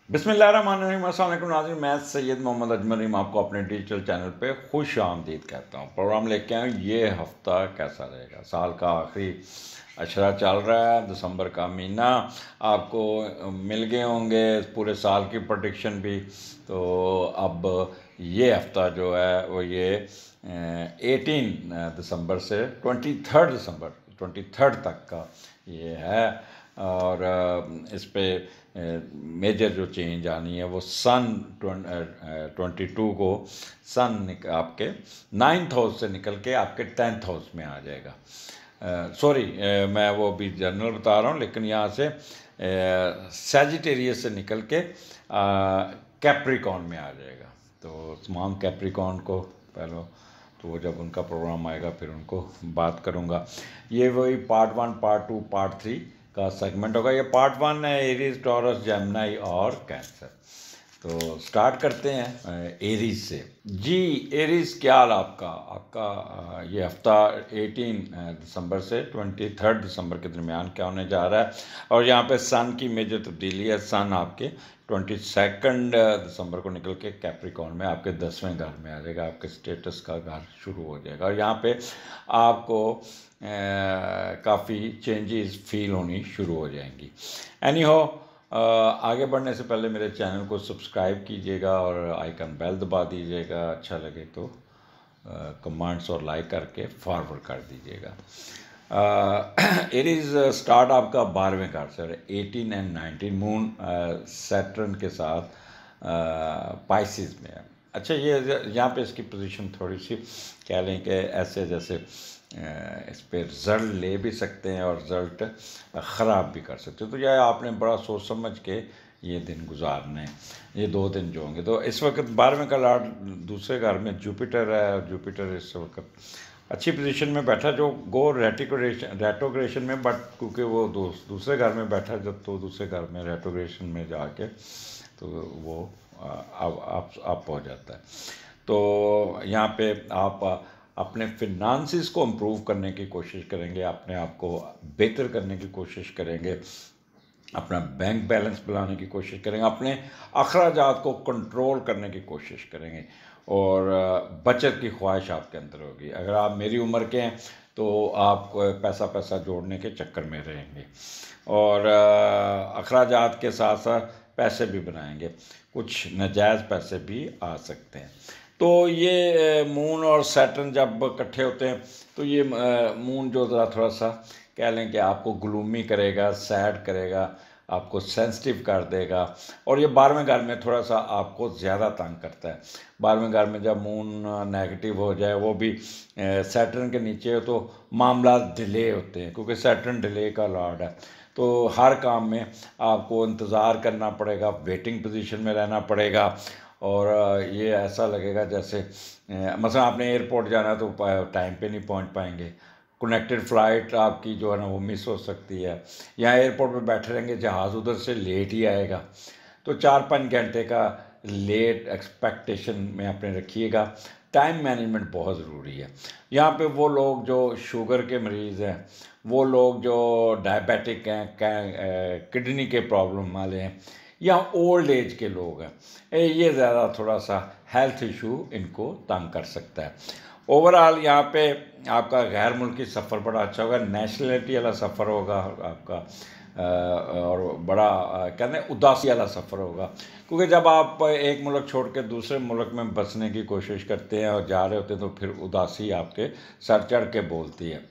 बिस्मिल्लाहिर्रहमानिर्रहीम। अस्सलाम वालेकुम नाज़रीन, मैं सैयद मोहम्मद अजमल रीम आपको अपने डिजिटल चैनल पे खुश आमदीद कहता हूँ। प्रोग्राम लेके आए ये हफ़्ता कैसा रहेगा। साल का आखिरी अशरा चल रहा है, दिसंबर का महीना आपको मिल गए होंगे, पूरे साल की प्रोडिक्शन भी। तो अब ये हफ़्ता जो है वो ये 18 दिसंबर से 23 दिसंबर तक का ये है। और इस पे मेजर जो चेंज आनी है वो सन 22 को सन आपके 9th हाउस से निकल के आपके 10th हाउस में आ जाएगा। सॉरी, मैं वो भी जनरल बता रहा हूँ, लेकिन यहाँ से सैजिटेरियस से निकल के कैप्रिकॉन में आ जाएगा। तो तमाम कैप्रिकॉन को पहले तो वो जब उनका प्रोग्राम आएगा फिर उनको बात करूँगा। ये वही पार्ट 1, पार्ट 2, पार्ट 3 का सेगमेंट होगा। ये पार्ट 1 है एरीज, टॉरस, जेमिनी और कैंसर। तो स्टार्ट करते हैं एरीज से। जी एरीज, क्या हाल आपका आपका ये हफ्ता 18 दिसंबर से 23 दिसंबर के दरमियान क्या होने जा रहा है। और यहाँ पे सन की मेजर तब्दीली है। सन आपके 22 दिसंबर को निकल के कैप्रिकॉन में आपके 10वें घर में आ जाएगा, आपके स्टेटस का घर शुरू हो जाएगा। और यहाँ पे आपको काफ़ी चेंजेस फील होनी शुरू हो जाएंगी। एनी हो, आगे बढ़ने से पहले मेरे चैनल को सब्सक्राइब कीजिएगा और आइकन बेल दबा दीजिएगा। अच्छा लगे तो कमेंट्स और लाइक करके फॉरवर्ड कर दीजिएगा। एरीज स्टार्ट आपका 12वें घर से, 18 और 19 मून सैटर्न के साथ पाइसिस में है। अच्छा, ये यहाँ पे इसकी पोजीशन थोड़ी सी कह लें कि ऐसे जैसे इस पर रिज़ल्ट ले भी सकते हैं और रिज़ल्ट ख़राब भी कर सकते हैं। तो यह आपने बड़ा सोच समझ के ये दिन गुजारने हैं, ये 2 दिन जो होंगे। तो इस वक्त 12वें का लॉर्ड दूसरे घर में जुपिटर है, और जुपिटर इस वक्त अच्छी पोजीशन में बैठा, जो गो रेट्रोग्रेशन में, बट क्योंकि वो दूसरे घर में बैठा जब, तो दूसरे घर में रेट्रोग्रेशन में जाके तो वो अप हो जाता है। तो यहाँ पे आप अपने फिनांसिस को इम्प्रूव करने की कोशिश करेंगे, अपने आप को बेहतर करने की कोशिश करेंगे, अपना बैंक बैलेंस बढ़ाने की कोशिश करेंगे, अपने अखराजात को कंट्रोल करने की कोशिश करेंगे, और बचत की ख्वाहिश आपके अंदर होगी। अगर आप मेरी उम्र के हैं तो आप पैसा जोड़ने के चक्कर में रहेंगे, और अखराजात के साथ साथ पैसे भी बनाएंगे, कुछ नाजायज़ पैसे भी आ सकते हैं। तो ये मून और सैटर्न जब इकट्ठे होते हैं तो ये मून जो थोड़ा सा कह लें कि आपको ग्लूमी करेगा, सैड करेगा, आपको सेंसिटिव कर देगा। और ये 12वें घर में थोड़ा सा आपको ज़्यादा तंग करता है। 12वें घर में जब मून नेगेटिव हो जाए, वो भी सैटर्न के नीचे हो, तो मामला डिले होते हैं, क्योंकि सैटर्न डिले का लॉर्ड है। तो हर काम में आपको इंतज़ार करना पड़ेगा, वेटिंग पोजीशन में रहना पड़ेगा, और ये ऐसा लगेगा जैसे मसलन आपने एयरपोर्ट जाना है तो टाइम पे नहीं पहुंच पाएंगे। कनेक्टेड फ़्लाइट आपकी जो है ना वो मिस हो सकती है, या एयरपोर्ट पे बैठे रहेंगे, जहाज़ उधर से लेट ही आएगा। तो 4-5 घंटे का लेट एक्सपेक्टेशन में अपने रखिएगा। टाइम मैनेजमेंट बहुत ज़रूरी है। यहाँ पे वो लोग जो शुगर के मरीज़ हैं, वो लोग जो डायबिटिक हैं, किडनी के प्रॉब्लम वाले हैं, या ओल्ड एज के लोग हैं, ये ज़्यादा थोड़ा सा हेल्थ इशू इनको तंग कर सकता है। ओवरऑल यहाँ पे आपका गैर मुल्की सफ़र बड़ा अच्छा होगा, नेशनलिटी वाला सफ़र होगा आपका, और बड़ा कहते हैं उदासी वाला सफ़र होगा, क्योंकि जब आप एक मुल्क छोड़ के दूसरे मुल्क में बसने की कोशिश करते हैं और जा रहे होते हैं तो फिर उदासी आपके सर चढ़ के बोलती है।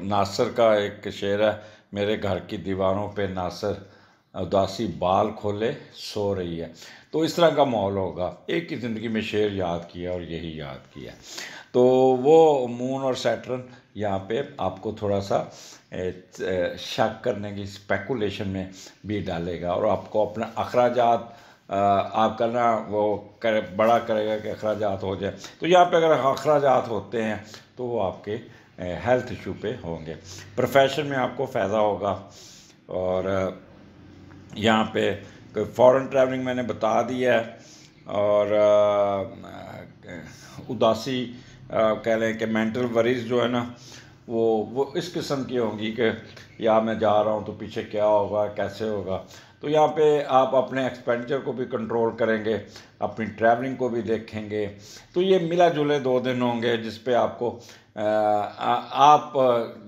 नासिर का एक शेर है, मेरे घर की दीवारों पे नासिर उदासी बाल खोले सो रही है। तो इस तरह का माहौल होगा। एक ही ज़िंदगी में शेर याद किया और यही याद किया। तो वो मून और सैटर्न यहाँ पे आपको थोड़ा सा शक करने की, स्पेकुलेशन में भी डालेगा, और आपको अपना अखराजात आपका ना वो बड़ा करेगा कि अखराजात हो जाए। तो यहाँ पे अगर अखराजात होते हैं तो वो आपके हेल्थ इशू पे होंगे। प्रोफेशन में आपको फ़ायदा होगा, और यहाँ पे फॉरेन ट्रैवलिंग मैंने बता दिया है, और उदासी कह लें कि मेंटल वरीज जो है ना वो इस किस्म की होंगी कि या मैं जा रहा हूँ तो पीछे क्या होगा, कैसे होगा। तो यहाँ पे आप अपने एक्सपेंडिचर को भी कंट्रोल करेंगे, अपनी ट्रैवलिंग को भी देखेंगे। तो ये मिला जुले 2 दिन होंगे जिस पे आपको आप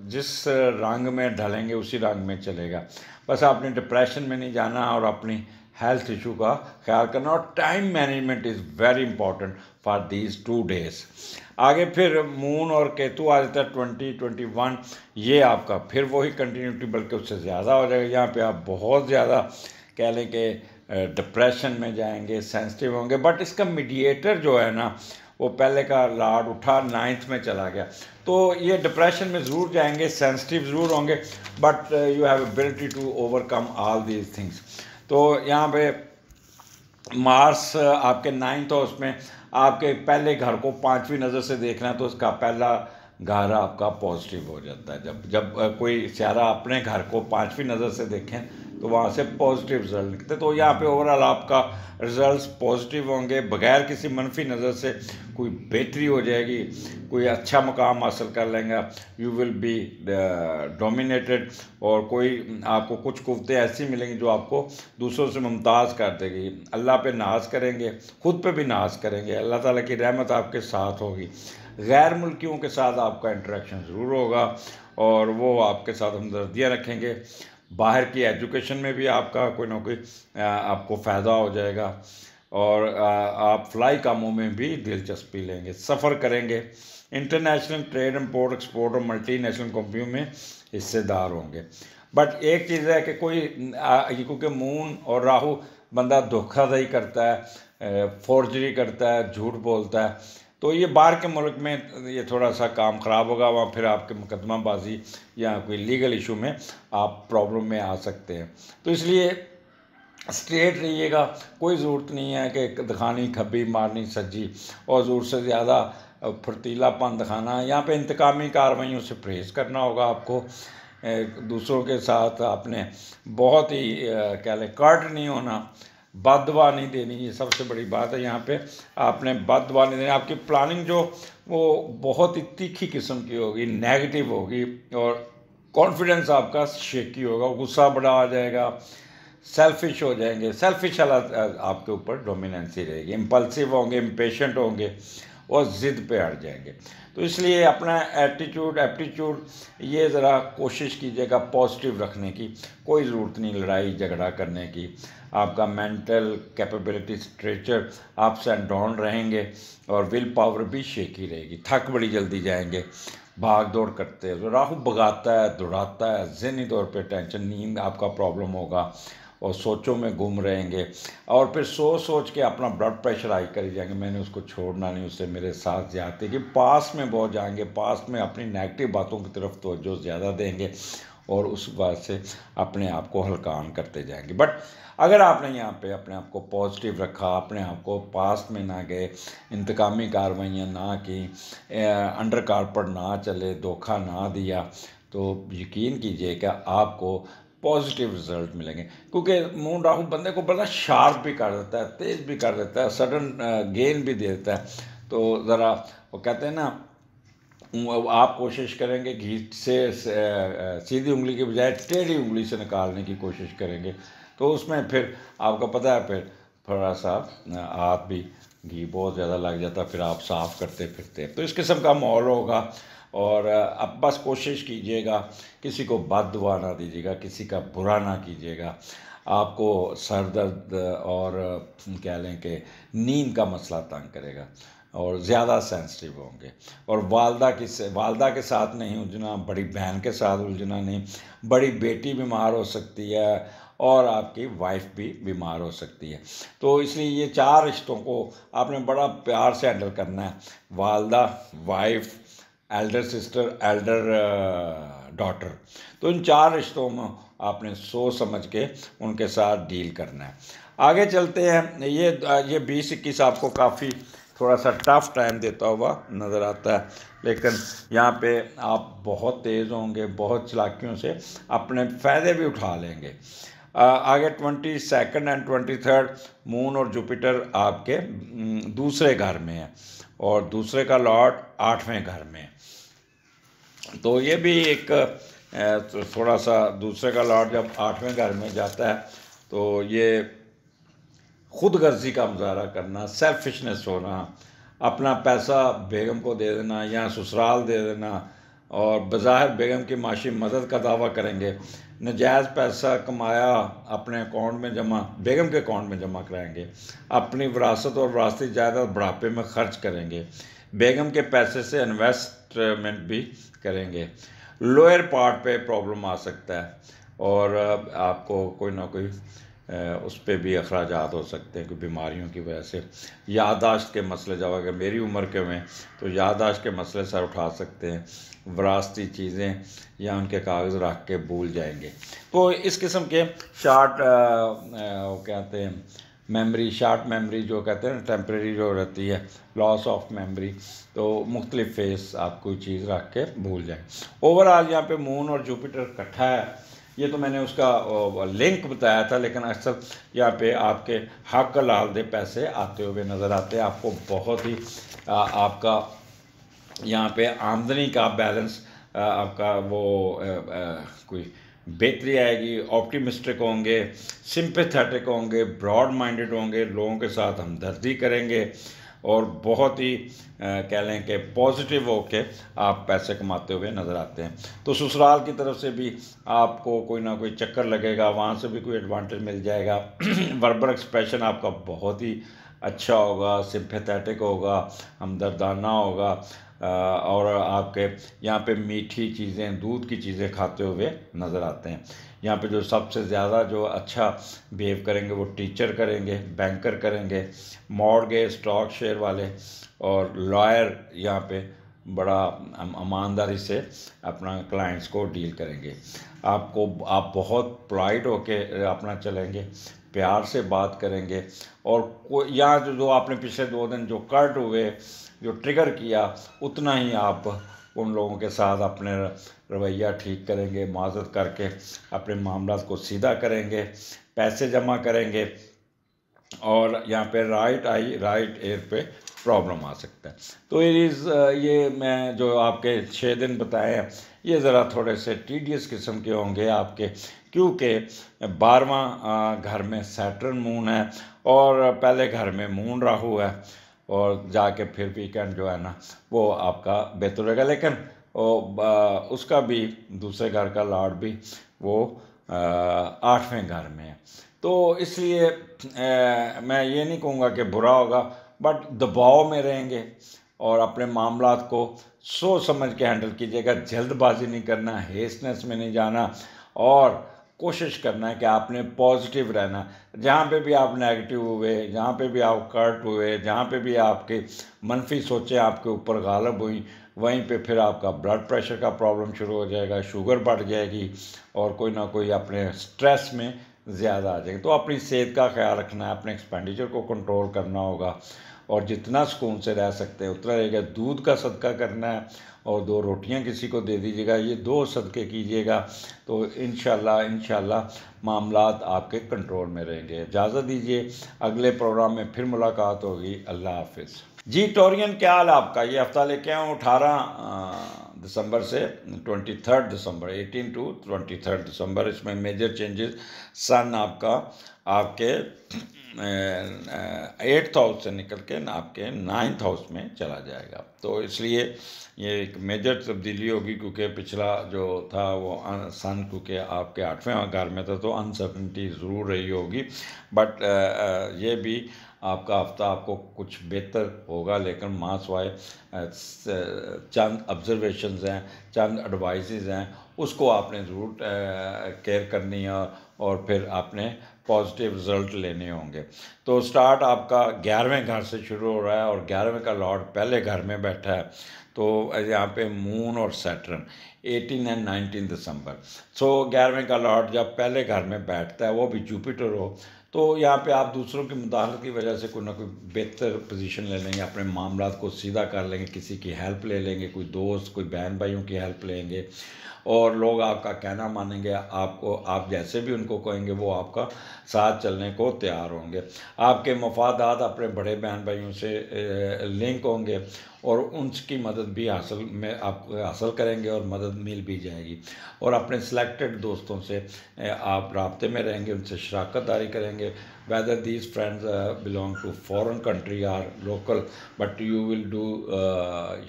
जिस रंग में ढलेंगे उसी रंग में चलेगा। बस आपने डिप्रेशन में नहीं जाना और अपनी हेल्थ इशू का ख्याल करना, और time management is very important for these 2 days. आगे फिर मून और केतु आ जाता है 2021, ये आपका फिर वही कंटिन्यूटी बल्कि उससे ज़्यादा हो जाएगा। यहाँ पे आप बहुत ज़्यादा कह लें कि डिप्रेशन में जाएंगे, सेंसिटिव होंगे। बट इसका मीडिएटर जो है ना, वो पहले का लॉर्ड उठा 9th में चला गया, तो ये डिप्रेशन में ज़रूर जाएंगे, सेंसिटिव ज़रूर होंगे, but you have ability to overcome all these things. तो यहाँ पे मार्स आपके 9th हाउस में आपके पहले घर को 5वीं नज़र से देखना है, तो उसका पहला घर आपका पॉजिटिव हो जाता है। जब जब कोई सियारा अपने घर को 5वीं नज़र से देखें तो वहाँ से पॉजिटिव रिजल्ट निकलते। तो यहाँ पे ओवरऑल आपका रिजल्ट्स पॉजिटिव होंगे, बगैर किसी मनफी नज़र से कोई बेहतरी हो जाएगी, कोई अच्छा मुकाम हासिल कर लेंगे, यू विल बी डोमिनेटेड, और कोई आपको कुछ कुव्वतें ऐसी मिलेंगी जो आपको दूसरों से मुमताज़ कर देगी। अल्लाह पे नाज करेंगे, ख़ुद पे भी नाज करेंगे, अल्लाह ताला की रहमत आपके साथ होगी। गैर मुल्कियों के साथ आपका इंटरेक्शन ज़रूर होगा और वो आपके साथ हमदर्दियाँ रखेंगे। बाहर की एजुकेशन में भी आपका कोई ना कोई आपको फ़ायदा हो जाएगा, और आप फ्लाई कामों में भी दिलचस्पी लेंगे, सफ़र करेंगे, इंटरनेशनल ट्रेड, इम्पोर्ट एक्सपोर्ट और मल्टी नेशनल कंपनियों में हिस्सेदार होंगे। बट एक चीज़ है कि कोई क्योंकि मून और राहु बंदा धोखाधड़ी करता है, फोर्जरी करता है, झूठ बोलता है, तो ये बाहर के मुल्क में ये थोड़ा सा काम ख़राब होगा, वहाँ फिर आपके मुकदमाबाजी या कोई लीगल इशू में आप प्रॉब्लम में आ सकते हैं। तो इसलिए स्ट्रेट रहिएगा, कोई ज़रूरत नहीं है कि दिखानी खब्बी मारनी सज्जी और ज़रूर से ज़्यादा फुर्तीलापन दिखाना। यहाँ पे इंतकामी कार्रवाइयों से परहेज़ करना होगा आपको। दूसरों के साथ आपने बहुत ही कह लें कर्ट नहीं होना, बददुआ नहीं देनी, ये सबसे बड़ी बात है। यहाँ पे आपने बददुआ नहीं देनी। आपकी प्लानिंग जो वो बहुत ही तीखी किस्म की होगी, नेगेटिव होगी, और कॉन्फिडेंस आपका शेकी होगा, गुस्सा बड़ा आ जाएगा, सेल्फिश हो जाएंगे, सेल्फिश आपके ऊपर डोमिनेंसी रहेगी, इम्पल्सिव होंगे, इम्पेशेंट होंगे और ज़िद पे अड़ जाएंगे। तो इसलिए अपना एटीट्यूड एप्टीट्यूड ये ज़रा कोशिश कीजिएगा पॉजिटिव रखने की। कोई ज़रूरत नहीं लड़ाई झगड़ा करने की। आपका mental capability stretcher ups and down रहेंगे, और विल पावर भी शेकी रहेगी, थक बड़ी जल्दी जाएंगे, भाग दौड़ करते हैं। तो राहु भगाता है, दौड़ाता है, ज़हनी तौर पे टेंशन, नींद आपका प्रॉब्लम होगा और सोचों में गुम रहेंगे, और फिर सोच के अपना ब्लड प्रेशर हाई कर जाएंगे, मैंने उसको छोड़ना नहीं, उससे मेरे साथ जाते कि पास में बहुत जाएंगे, पास में अपनी नेगेटिव बातों की तरफ तवज्जो ज़्यादा देंगे और उस बात से अपने आप को हल्कान करते जाएंगे। बट अगर आपने यहाँ पे अपने आप को पॉजिटिव रखा, अपने आप को पास्ट में ना गए, इंतकामी कार्रवाइयाँ ना की, अंडर कारपेट ना चले, धोखा ना दिया, तो यकीन कीजिए कि आपको पॉजिटिव रिजल्ट मिलेंगे। क्योंकि मून राहु बंदे को बड़ा शार्प भी कर देता है, तेज़ भी कर देता है, सडन गेन भी दे देता है। तो ज़रा वो कहते हैं ना, आप कोशिश करेंगे घी से सीधी उंगली के बजाय टेढ़ी उंगली से निकालने की कोशिश करेंगे, तो उसमें फिर आपको पता है फिर थोड़ा सा हाथ भी घी बहुत ज़्यादा लग जाता है, फिर आप साफ़ करते फिरते। तो इस किस्म का माहौल होगा, और अब बस कोशिश कीजिएगा किसी को बददुआ ना दीजिएगा, किसी का बुरा ना कीजिएगा। आपको सर दर्द और कह लें कि नींद का मसला तंग करेगा, और ज़्यादा सेंसिटिव होंगे, और वालदा के साथ नहीं उलझना, बड़ी बहन के साथ उलझना नहीं, बड़ी बेटी बीमार हो सकती है और आपकी वाइफ भी बीमार हो सकती है। तो इसलिए ये 4 रिश्तों को आपने बड़ा प्यार से हैंडल करना है, वालदा, wife, Elder sister, Elder daughter. तो इन 4 रिश्तों में आपने सोच समझ के उनके साथ डील करना है। आगे चलते हैं। ये 2021 आपको काफ़ी थोड़ा सा टफ टाइम देता हुआ नज़र आता है, लेकिन यहाँ पे आप बहुत तेज़ होंगे, बहुत चालाकियों से अपने फ़ायदे भी उठा लेंगे। आगे 22 एंड 23 मून और जुपिटर आपके दूसरे घर में है, और दूसरे का लॉर्ड 8वें घर में। तो ये भी एक थोड़ा सा, दूसरे का लॉर्ड जब 8वें घर में जाता है तो ये खुद गर्जी का मुजाहरा करना, सेल्फिशनेस होना, अपना पैसा बेगम को दे देना या ससुराल दे देना और बज़ाहिर बेगम की माशी मदद का दावा करेंगे, नजायज़ पैसा कमाया अपने अकाउंट में जमा, बेगम के अकाउंट में जमा कराएंगे, अपनी विरासत और विरासती जायदाद बुढ़ापे में खर्च करेंगे, बेगम के पैसे से इन्वेस्टमेंट भी करेंगे। लोअर पार्ट पे प्रॉब्लम आ सकता है और आपको कोई ना कोई उस पर भी अखराजात हो सकते हैं, कोई बीमारियों की वजह से। याददाश्त के मसले, जब अगर मेरी उम्र के में तो याददाश्त के मसले सर उठा सकते हैं, विरासती चीज़ें या उनके कागज़ रख के भूल जाएंगे। तो इस किस्म के शार्ट वो कहते हैं मेमोरी, शार्ट मेमोरी जो कहते हैं टेम्प्रेरी जो रहती है, लॉस ऑफ मेमोरी, तो मुख्तलिफ फेस आप कोई चीज़ रख के भूल जाएँ। ओवरऑल यहाँ पे मून और जुपिटर इकट्ठा है, ये तो मैंने उसका लिंक बताया था, लेकिन अक्सर यहाँ पे आपके हक लाल दे पैसे आते हुए नज़र आते हैं। आपको बहुत ही आपका यहाँ पे आमदनी का बैलेंस आपका वो कोई बेहतरी आएगी, ऑप्टिमिस्टिक होंगे, सिंपैथेटिक होंगे, ब्रॉड माइंडेड होंगे, लोगों के साथ हमदर्दी करेंगे और बहुत ही कह लें कि पॉजिटिव होके आप पैसे कमाते हुए नज़र आते हैं। तो ससुराल की तरफ से भी आपको कोई ना कोई चक्कर लगेगा, वहाँ से भी कोई एडवांटेज मिल जाएगा। वर्बल एक्सप्रेशन आपका बहुत ही अच्छा होगा, सिंपैथेटिक होगा, हमदर्दाना होगा और आपके यहाँ पे मीठी चीज़ें, दूध की चीज़ें खाते हुए नज़र आते हैं। यहाँ पे जो सबसे ज़्यादा जो अच्छा बिहेव करेंगे वो टीचर करेंगे, बैंकर करेंगे, मॉर्गेज, स्टॉक शेयर वाले और लॉयर यहाँ पे बड़ा ईमानदारी से अपना क्लाइंट्स को डील करेंगे। आप बहुत पोलाइट होके अपना चलेंगे, प्यार से बात करेंगे और यहाँ जो आपने पिछले 2 दिन जो कर्ट हुए, जो ट्रिगर किया, उतना ही आप उन लोगों के साथ अपने रवैया ठीक करेंगे, माजत करके अपने मामला को सीधा करेंगे, पैसे जमा करेंगे और यहाँ पे राइट आई राइट एयर पे प्रॉब्लम आ सकता है। तो ये मैं जो आपके 6 दिन बताए हैं, ये ज़रा थोड़े से टीडियस किस्म के होंगे आपके, क्योंकि 12वां घर में सैटर्न मून है और पहले घर में मून राहु है और जाके फिर वीकेंड जो है ना वो आपका बेहतर रहेगा। लेकिन उसका भी दूसरे घर का लॉर्ड भी वो 8वें घर में है, तो इसलिए मैं ये नहीं कहूँगा कि बुरा होगा, बट दबाव में रहेंगे और अपने मामलात को सोच समझ के हैंडल कीजिएगा। जल्दबाजी नहीं करना, हेस्टनेस में नहीं जाना और कोशिश करना है कि आपने पॉजिटिव रहना। जहाँ पे भी आप नेगेटिव हुए, जहाँ पे भी आप कर्ट हुए, जहाँ पे भी आपके मनफी सोचें आपके ऊपर गालिब हुई, वहीं पे फिर आपका ब्लड प्रेशर का प्रॉब्लम शुरू हो जाएगा, शुगर बढ़ जाएगी और कोई ना कोई अपने स्ट्रेस में ज़्यादा आ जाएगी। तो अपनी सेहत का ख्याल रखना है, अपने एक्सपेंडिचर को कंट्रोल करना होगा और जितना सुकून से रह सकते हैं उतना रहेगा। दूध का सदका करना है और 2 रोटियां किसी को दे दीजिएगा, ये 2 सदके कीजिएगा, तो इंशाल्लाह मामलात आपके कंट्रोल में रहेंगे। इजाज़त दीजिए, अगले प्रोग्राम में फिर मुलाकात होगी। अल्लाह हाफिज़। जी टोरियन, क्या हाल आपका? ये हफ्ता लेके आऊँ 18 दिसंबर से 23 दिसंबर, 18 to 23 दिसंबर। इसमें मेजर चेंजेस, सन आपका आपके 8th हाउस से निकल के आपके 9th हाउस में चला जाएगा, तो इसलिए ये एक मेजर तब्दीली होगी, क्योंकि पिछला जो था वो सन क्योंकि आपके 8वें घर में था तो अनसर्टनिटी ज़रूर रही होगी, बट ये भी आपका हफ्ता आपको कुछ बेहतर होगा। लेकिन मासवाए चंद ऑब्जर्वेशंस हैं, चंद एडवाइसेस हैं, उसको आपने ज़रूर केयर करनी है और फिर आपने पॉजिटिव रिज़ल्ट लेने होंगे। तो स्टार्ट आपका 11वें घर से शुरू हो रहा है और 11वें का लॉर्ड पहले घर में बैठा है, तो यहाँ पे मून और सैटर्न 18 और 19 दिसंबर। सो 11वें का लॉर्ड जब पहले घर में बैठता है, वो भी जुपिटर हो, तो यहाँ पे आप दूसरों की मुदाखलत की वजह से कोई ना कोई बेहतर पोजीशन ले लेंगे, अपने मामला को सीधा कर लेंगे, किसी की हेल्प ले लेंगे, कोई दोस्त कोई बहन भाइयों की हेल्प लेंगे और लोग आपका कहना मानेंगे, आपको आप जैसे भी उनको कहेंगे वो आपका साथ चलने को तैयार होंगे। आपके मफादात अपने बड़े बहन भाइयों से लिंक होंगे और उनकी मदद भी हासिल में आप हासिल करेंगे और मदद मिल भी जाएगी। और अपने सिलेक्टेड दोस्तों से आप राब्ते में रहेंगे, उनसे शराकत दारी करेंगे। whether these friends belong to foreign country or local, but you will do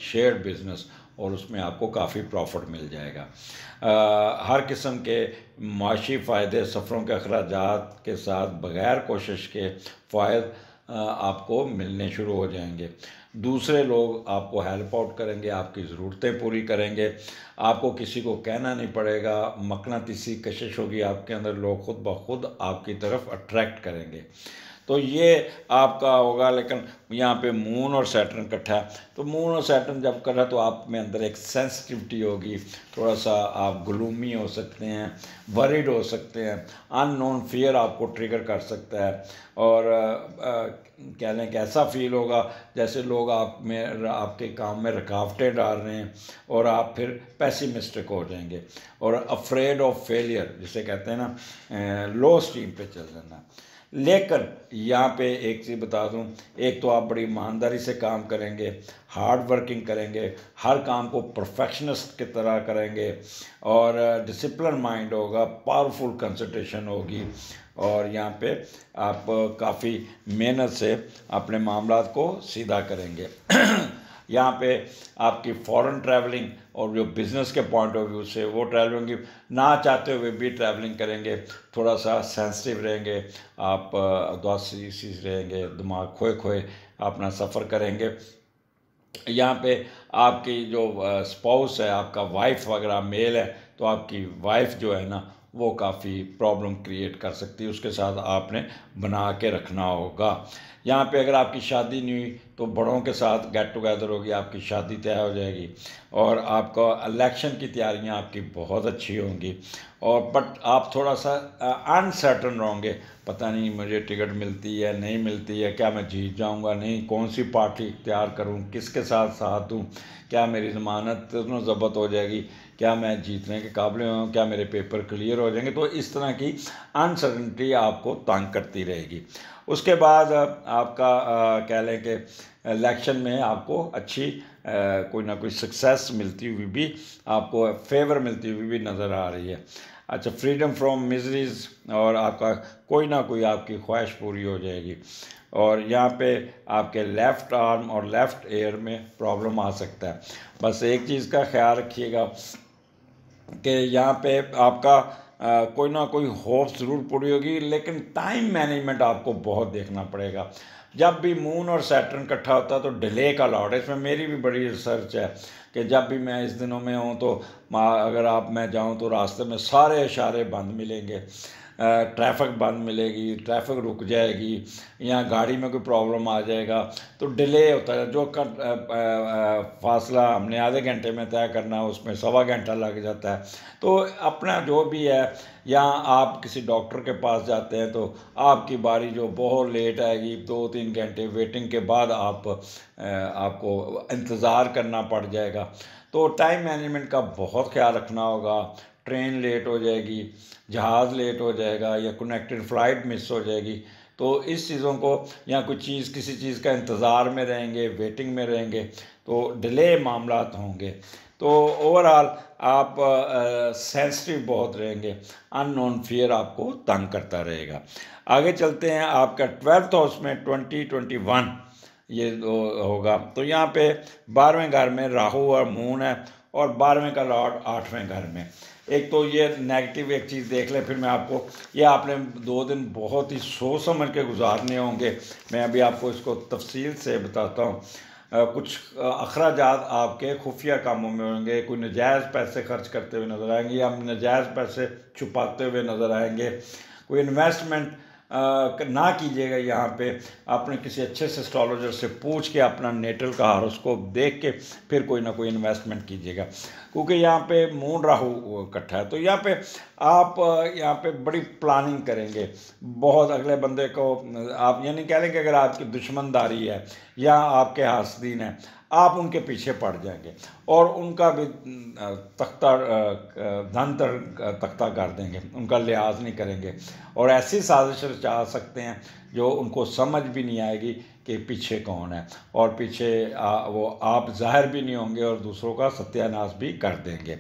shared business और उसमें आपको काफ़ी प्रॉफिट मिल जाएगा। हर किस्म के माशी फ़ायदे, सफ़रों के अखराजात के साथ बग़ैर कोशिश के फ़ायद आपको मिलने शुरू हो जाएंगे। दूसरे लोग आपको हेल्प आउट करेंगे, आपकी ज़रूरतें पूरी करेंगे, आपको किसी को कहना नहीं पड़ेगा, मकनातीसी कशिश होगी आपके अंदर, लोग खुद ब खुद आपकी तरफ अट्रैक्ट करेंगे। तो ये आपका होगा। लेकिन यहाँ पे मून और सैटर्न इकट्ठा है, तो मून और सैटर्न जब कर रहा है तो आप में अंदर एक सेंसिटिविटी होगी, थोड़ा सा आप ग्लूमी हो सकते हैं, वरीड हो सकते हैं, अननोन फियर आपको ट्रिगर कर सकता है और कह लें कि ऐसा फील होगा जैसे लोग आप में आपके काम में रुकावटें डाल रहे हैं और आप फिर पेसिमिस्टिक हो जाएंगे और अफ्रेड ऑफ फेलियर जिसे कहते हैं ना, लो स्टीम पे चल जाना। लेकिन यहाँ पे एक चीज़ बता दूँ, एक तो आप बड़ी ईमानदारी से काम करेंगे, हार्ड वर्किंग करेंगे, हर काम को परफेक्शनिस्ट की तरह करेंगे और डिसिप्लिन माइंड होगा, पावरफुल कंसंट्रेशन होगी और यहाँ पे आप काफ़ी मेहनत से अपने मामलात को सीधा करेंगे। यहाँ पे आपकी फॉरेन ट्रैवलिंग और जो बिज़नेस के पॉइंट ऑफ व्यू से वो ट्रैवलिंग ना चाहते हुए भी ट्रैवलिंग करेंगे, थोड़ा सा सेंसिटिव रहेंगे, आप उदासी सी रहेंगे, दिमाग खोए खोए अपना सफ़र करेंगे। यहाँ पे आपकी जो स्पाउस है, आपका वाइफ वगैरह मेल है, तो आपकी वाइफ जो है ना वो काफ़ी प्रॉब्लम क्रिएट कर सकती है, उसके साथ आपने बना के रखना होगा। यहाँ पे अगर आपकी शादी नहीं हुई तो बड़ों के साथ गेट टुगेदर होगी, आपकी शादी तय हो जाएगी और आपका इलेक्शन की तैयारियाँ आपकी बहुत अच्छी होंगी और बट आप थोड़ा सा अनसर्टन रहोगे, पता नहीं मुझे टिकट मिलती है नहीं मिलती है, क्या मैं जीत जाऊंगा नहीं, कौन सी पार्टी इख्तियार करूं, किसके साथ साथ दूं, क्या मेरी ज़मानत ज़ब्त हो जाएगी, क्या मैं जीतने के काबिल हूँ, क्या मेरे पेपर क्लियर हो जाएंगे। तो इस तरह की अनसर्टनिटी आपको तंग करती रहेगी। उसके बाद आपका कह लें कि इलेक्शन में आपको अच्छी कोई ना कोई सक्सेस मिलती हुई भी, आपको फेवर मिलती हुई भी नज़र आ रही है। अच्छा, फ्रीडम फ्रॉम मिजरीज और आपका कोई ना कोई आपकी ख्वाहिश पूरी हो जाएगी और यहाँ पे आपके लेफ़्ट आर्म और लेफ़्ट एयर में प्रॉब्लम आ सकता है। बस एक चीज़ का ख्याल रखिएगा कि यहाँ पे आपका कोई ना कोई होप ज़रूर पूरी होगी, लेकिन टाइम मैनेजमेंट आपको बहुत देखना पड़ेगा। जब भी मून और सैटर्न इकट्ठा होता है तो डिले का लॉट है, इसमें मेरी भी बड़ी रिसर्च है कि जब भी मैं इस दिनों में हूँ तो अगर आप मैं जाऊँ तो रास्ते में सारे इशारे बंद मिलेंगे, ट्रैफिक बंद मिलेगी, ट्रैफिक रुक जाएगी, या गाड़ी में कोई प्रॉब्लम आ जाएगा तो डिले होता है। जो फासला हमने आधे घंटे में तय करना है उसमें सवा घंटा लग जाता है। तो अपना जो भी है, या आप किसी डॉक्टर के पास जाते हैं तो आपकी बारी जो बहुत लेट आएगी, 2-3 घंटे वेटिंग के बाद आपको इंतज़ार करना पड़ जाएगा। तो टाइम मैनेजमेंट का बहुत ख्याल रखना होगा। ट्रेन लेट हो जाएगी, जहाज़ लेट हो जाएगा या कनेक्टेड फ़्लाइट मिस हो जाएगी, तो इस चीज़ों को, या कोई चीज़ किसी चीज़ का इंतज़ार में रहेंगे, वेटिंग में रहेंगे तो डिले मामलात होंगे। तो ओवरऑल आप सेंसिटिव बहुत रहेंगे, अननोन फियर आपको तंग करता रहेगा। आगे चलते हैं, आपका 12th हाउस में 2021 ये होगा। तो यहाँ पे 12वें घर में राहु और मून है और 12वें का लॉर्ड 8वें घर में। एक तो ये नेगेटिव एक चीज़ देख लें, फिर मैं आपको, ये आपने 2 दिन बहुत ही सोच समझ के गुजारने होंगे। मैं अभी आपको इसको तफसील से बताता हूँ। कुछ अखराजात आपके खुफिया कामों में होंगे, कोई नजायज़ पैसे खर्च करते हुए नज़र आएंगे या नजायज़ पैसे छुपाते हुए नज़र आएंगे, कोई इन्वेस्टमेंट ना कीजिएगा। यहाँ पे अपने किसी अच्छे से एस्ट्रोलॉजर से पूछ के अपना नेटल का हॉरोस्कोप देख के फिर कोई ना कोई इन्वेस्टमेंट कीजिएगा, क्योंकि यहाँ पे मून राहु इकट्ठा है। तो यहाँ पे आप यहाँ पे बड़ी प्लानिंग करेंगे बहुत। अगले बंदे को आप ये नहीं कह लेंगे, अगर आपकी दुश्मनदारी है या आपके हासदीन है, आप उनके पीछे पड़ जाएंगे और उनका भी तख्ता धन तख्ता कर देंगे, उनका लिहाज नहीं करेंगे और ऐसी साजिश रचा सकते हैं जो उनको समझ भी नहीं आएगी कि पीछे कौन है, और पीछे वो आप ज़ाहिर भी नहीं होंगे और दूसरों का सत्यानाश भी कर देंगे,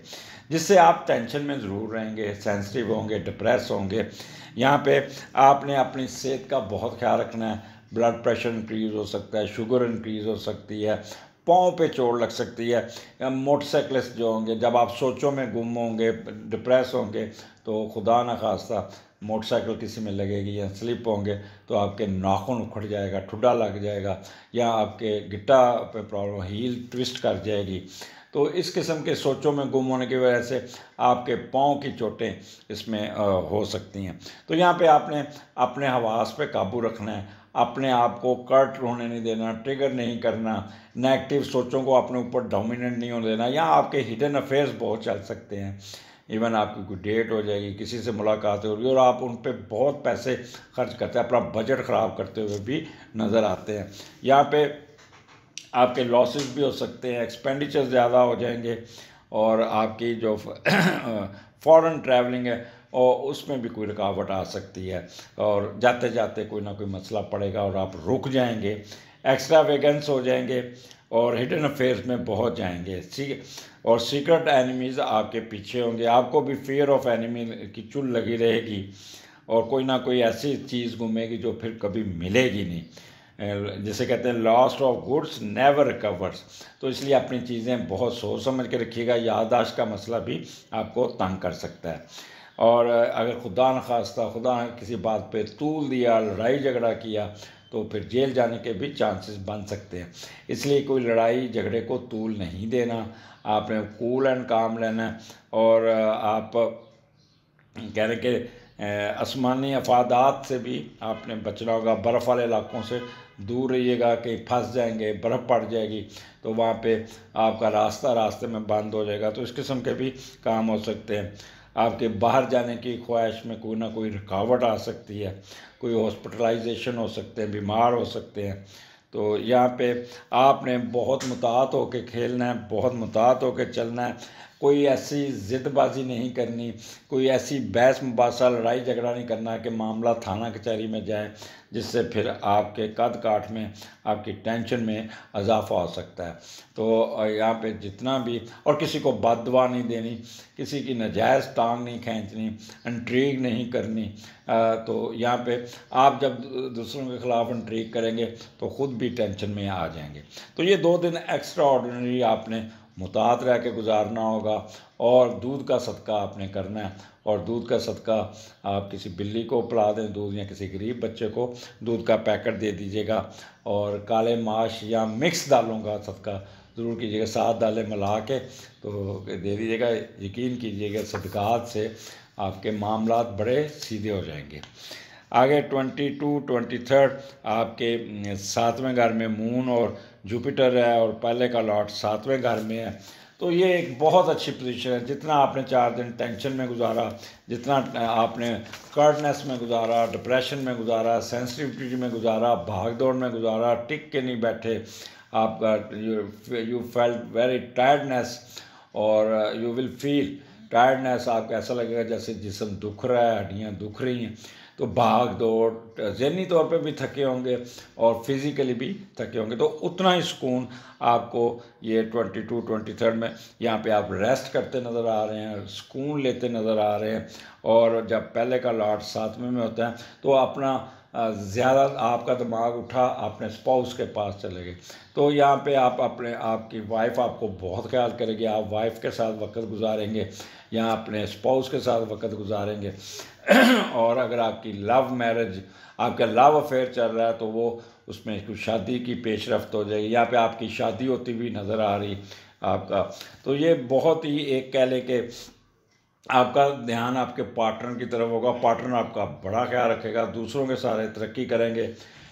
जिससे आप टेंशन में ज़रूर रहेंगे, सेंसिटिव होंगे, डिप्रेस होंगे। यहाँ पे आपने अपनी सेहत का बहुत ख्याल रखना है। ब्लड प्रेशर इंक्रीज़ हो सकता है, शुगर इंक्रीज़ हो सकती है, पाँव पे चोट लग सकती है। मोटरसाइकिलिस्ट जो होंगे, जब आप सोचों में गुम होंगे, डिप्रेस होंगे, तो खुदा न खास्ता मोटरसाइकिल किसी में लगेगी या स्लिप होंगे तो आपके नाखून उखड़ जाएगा, ठुड्डा लग जाएगा, या आपके गिट्टा पे प्रॉब्लम, हील ट्विस्ट कर जाएगी। तो इस किस्म के सोचों में गुम होने की वजह से आपके पाँव की चोटें इसमें हो सकती हैं। तो यहाँ पे आपने अपने हवास पे काबू रखना है, अपने आप को कर्ट होने नहीं देना, ट्रिगर नहीं करना, नेगेटिव सोचों को अपने ऊपर डोमिनेट नहीं होने देना। यहाँ आपके हिडन अफेयर्स बहुत चल सकते हैं, इवन आपकी कोई डेट हो जाएगी, किसी से मुलाकात होगी और आप उन पर बहुत पैसे खर्च करते हैं, अपना बजट ख़राब करते हुए भी नज़र आते हैं। यहाँ पे आपके लॉसेस भी हो सकते हैं, एक्सपेंडिचर ज़्यादा हो जाएंगे और आपकी जो फॉरेन ट्रैवलिंग है और उसमें भी कोई रुकावट आ सकती है और जाते जाते कोई ना कोई मसला पड़ेगा और आप रुक जाएंगे, एक्स्ट्रा वेगेंस हो जाएंगे और हिडन अफेयर्स में बहुत जाएंगे, ठीक है। और सीक्रेट एनिमीज़ आपके पीछे होंगे, आपको भी फियर ऑफ एनिमी की चुल लगी रहेगी और कोई ना कोई ऐसी चीज़ घूमेगी जो फिर कभी मिलेगी नहीं। जिसे कहते हैं lost of goods never recovers. तो इसलिए अपनी चीज़ें बहुत सोच समझ के रखिएगा। याददाश्त का मसला भी आपको तंग कर सकता है और अगर खुदा न खास्ता खुदा ने किसी बात पे तूल दिया, लड़ाई झगड़ा किया, तो फिर जेल जाने के भी चांसेस बन सकते हैं। इसलिए कोई लड़ाई झगड़े को तूल नहीं देना, आपने कूल एंड काम लेना है और आप कह रहे कि आसमानी अफादात से भी आपने बचना होगा। बर्फ़ वाले इलाकों से दूर रहिएगा, कहीं फंस जाएंगे, बर्फ़ पड़ जाएगी तो वहाँ पे आपका रास्ते में बंद हो जाएगा। तो इस किस्म के भी काम हो सकते हैं। आपके बाहर जाने की ख्वाहिश में कोई ना कोई रुकावट आ सकती है, कोई हॉस्पिटलाइजेशन हो सकते हैं, बीमार हो सकते हैं। तो यहाँ पे आपने बहुत मुतात होकर खेलना है, बहुत मुतात होकर चलना है। कोई ऐसी ज़िदबाजी नहीं करनी, कोई ऐसी बहस मुबासा, लड़ाई झगड़ा नहीं करना कि मामला थाना कचहरी में जाए, जिससे फिर आपके कद काठ में, आपकी टेंशन में इजाफा हो सकता है। तो यहाँ पे जितना भी, और किसी को बददुआ नहीं देनी, किसी की नाजायज़ टांग नहीं खींचनी, इंट्रीग नहीं करनी। तो यहाँ पे आप जब दूसरों के ख़िलाफ़ इंट्रीग करेंगे तो ख़ुद भी टेंशन में आ जाएंगे। तो ये 2 दिन एक्स्ट्रा ऑर्डिनरी आपने मुतात रह के गुजारना होगा और दूध का सदका आपने करना है। और दूध का सदका आप किसी बिल्ली को पिला दें दूध, या किसी गरीब बच्चे को दूध का पैकेट दे दीजिएगा। और काले माश या मिक्स दालों का सदका ज़रूर कीजिएगा, 7 दालें मिला के तो दे दीजिएगा। यकीन कीजिएगा सदक़ात से आपके मामलात बड़े सीधे हो जाएंगे। आगे 22, 23 आपके 7वें घर में मून और जुपिटर है और पहले का लॉर्ड 7वें घर में है। तो ये एक बहुत अच्छी पोजीशन है। जितना आपने 4 दिन टेंशन में गुजारा, जितना आपने कर्डनेस में गुजारा, डिप्रेशन में गुजारा, सेंसिटिविटी में गुजारा, भाग दौड़ में गुजारा, टिक के नहीं बैठे, आपका यू फेल्ट वेरी टायर्डनेस और यू विल फील टायर्डनेस। आपको ऐसा लगेगा जैसे जिस्म दुख रहा है, हड्डियाँ दुख रही हैं। तो भाग दौड़, ज़हनी तौर पे भी थके होंगे और फिज़िकली भी थके होंगे। तो उतना ही सुकून आपको ये 22, 23 में यहाँ पे आप रेस्ट करते नज़र आ रहे हैं, सुकून लेते नज़र आ रहे हैं। और जब पहले का लॉर्ड 7वें में होता है तो अपना ज़्यादा आपका दिमाग उठा, अपने स्पाउस के पास चले गए। तो यहाँ पे आप अपने, आपकी वाइफ आपको बहुत ख्याल करेगी, आप वाइफ के साथ वक्त गुजारेंगे या अपने स्पाउस के साथ वक्त गुजारेंगे। और अगर आपकी लव मैरिज, आपका लव अफेयर चल रहा है तो वो उसमें कुछ शादी की पेशरफ्त हो जाएगी। यहाँ पे आपकी शादी होती हुई नज़र आ रही आपका। तो ये बहुत ही एक कह लें कि आपका ध्यान आपके पार्टनर की तरफ होगा, पार्टनर आपका बड़ा ख्याल रखेगा, दूसरों के सारे तरक्की करेंगे,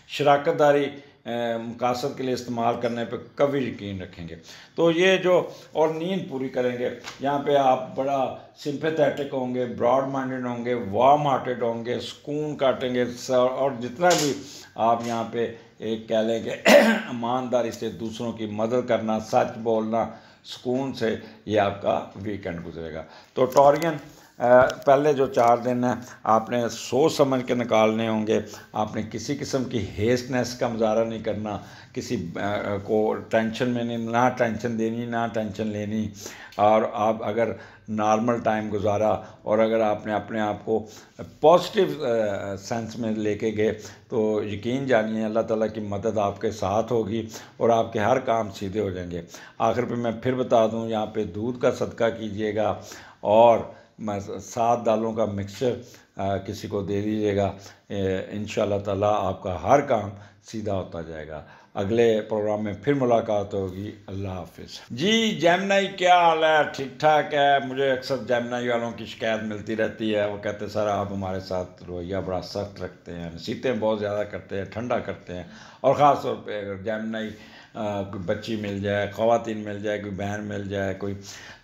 शराकतदारी मकासद के लिए इस्तेमाल करने पे कभी यकीन रखेंगे। तो ये जो और नींद पूरी करेंगे, यहाँ पे आप बड़ा सिंपैथेटिक होंगे, ब्रॉड माइंडेड होंगे, वार्म हार्टेड होंगे, सुकून काटेंगे, और जितना भी आप यहाँ पे एक कह लें कि ईमानदारी से दूसरों की मदद करना, सच बोलना, सुकून से ये आपका वीकेंड गुजरेगा। तो टॉरियन पहले जो 4 दिन हैं आपने सोच समझ के निकालने होंगे। आपने किसी किस्म की हेस्टनेस का मुजाहरा नहीं करना, किसी को टेंशन में नहीं, ना टेंशन देनी ना टेंशन लेनी। और आप अगर नॉर्मल टाइम गुजारा और अगर आपने अपने आप को पॉजिटिव सेंस में लेके गए तो यकीन जानिए अल्लाह ताला की मदद आपके साथ होगी और आपके हर काम सीधे हो जाएंगे। आखिर पे मैं फिर बता दूं, यहाँ पे दूध का सदका कीजिएगा और 7 दालों का मिक्सचर किसी को दे दीजिएगा। इंशाअल्लाह ताला आपका हर काम सीधा होता जाएगा। अगले प्रोग्राम में फिर मुलाकात होगी। अल्लाह हाफिज़। जी जेमिनी क्या हाल है? ठीक ठाक है। मुझे अक्सर जेमिनी वालों की शिकायत मिलती रहती है, वो कहते हैं सर आप हमारे साथ रवैया बड़ा सख्त रखते हैं, नसीहतें बहुत ज़्यादा करते हैं, ठंडा करते हैं, और ख़ास तौर पे अगर जेमिनी कोई बच्ची मिल जाए, ख़वातीन मिल जाए, कोई बहन मिल जाए, कोई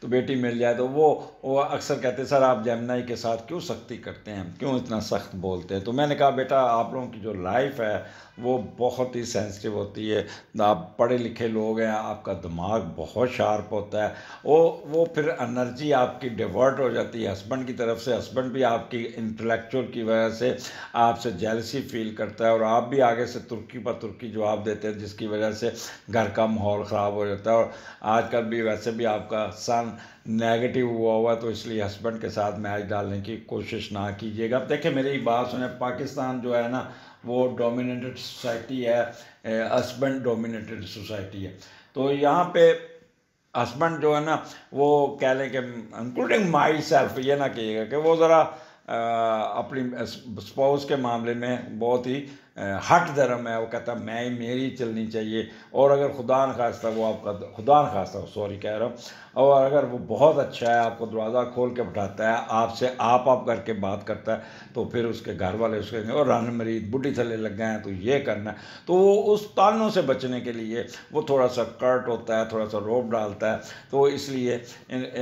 तो बेटी मिल जाए, तो वो अक्सर कहते हैं सर आप जेमिनी के साथ क्यों सख्ती करते हैं, क्यों इतना सख्त बोलते हैं। तो मैंने कहा बेटा आप लोगों की जो लाइफ है वो बहुत ही सेंसिटिव होती है, आप पढ़े लिखे लोग हैं, आपका दिमाग बहुत शार्प होता है, वो फिर एनर्जी आपकी डिवर्ट हो जाती है हस्बैंड की तरफ से। हस्बैंड भी आपकी इंटेलेक्चुअल की वजह से आपसे जेलसी फील करता है और आप भी आगे से तुर्की पर तुर्की जवाब देते हैं, जिसकी वजह से घर का माहौल ख़राब हो जाता है। और आजकल भी वैसे भी आपका सन नेगेटिव हुआ तो इसलिए हस्बैंड के साथ मैच डालने की कोशिश ना कीजिएगा। अब देखिए मेरी बात सुने, पाकिस्तान जो है ना वो डोमिनेटेड सोसाइटी है, हस्बैंड डोमिनेटेड सोसाइटी है। तो यहाँ पे हस्बैंड जो है ना वो कह लें कि इंक्लूडिंग माई सेल्फ, ये ना कहिएगा कि वो ज़रा अपनी स्पाउस के मामले में बहुत ही हट धर्म है, वो कहता है मैं मेरी चलनी चाहिए। और अगर खुदा न खास्ता वो आपका, खुदा न खास्ता सॉरी कह रहा हूँ, और अगर वो बहुत अच्छा है, आपको दरवाज़ा खोल के बिठाता है, आपसे आप करके बात करता है, तो फिर उसके घर वाले उसके और रन मरीद बुढ़ी थले लग गए हैं तो ये करना है। तो वो उस तानों से बचने के लिए वो थोड़ा सा कर्ट होता है, थोड़ा सा रोब डालता है। तो इसलिए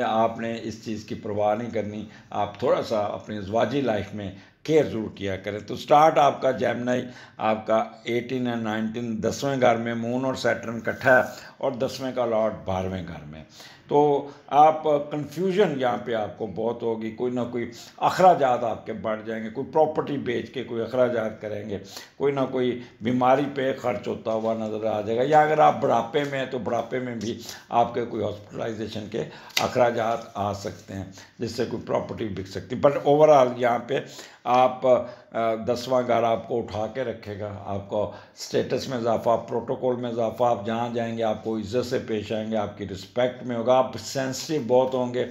आपने इस चीज़ की परवाह नहीं करनी, आप थोड़ा सा अपनी ज़वाजी लाइफ में केयर ज़रूर किया करें। तो स्टार्ट आपका जेमिनी आपका 18 और 19 10वें घर में मून और सैटर्न इकट्ठा है, और 10वें का लॉर्ड 12वें घर में। तो आप कंफ्यूजन यहाँ पे आपको बहुत होगी, कोई ना कोई अखराजात आपके बढ़ जाएंगे, कोई प्रॉपर्टी बेच के कोई अखराजात करेंगे, कोई ना कोई बीमारी पे खर्च होता हुआ नज़र आ जाएगा, या अगर आप बुढ़ापे में हैं तो बुढ़ापे में भी आपके कोई हॉस्पिटलाइजेशन के अखराजात आ सकते हैं, जिससे कोई प्रॉपर्टी बिक सकती है। बट ओवरऑल यहाँ पे आप 10वां घर आपको उठा के रखेगा, आपको स्टेटस में इजाफा, प्रोटोकॉल में इजाफा, आप जहाँ जाएंगे आपको इज्जत से पेश आएंगे, आपकी रिस्पेक्ट में होगा, आप सेंसिटिव बहुत होंगे,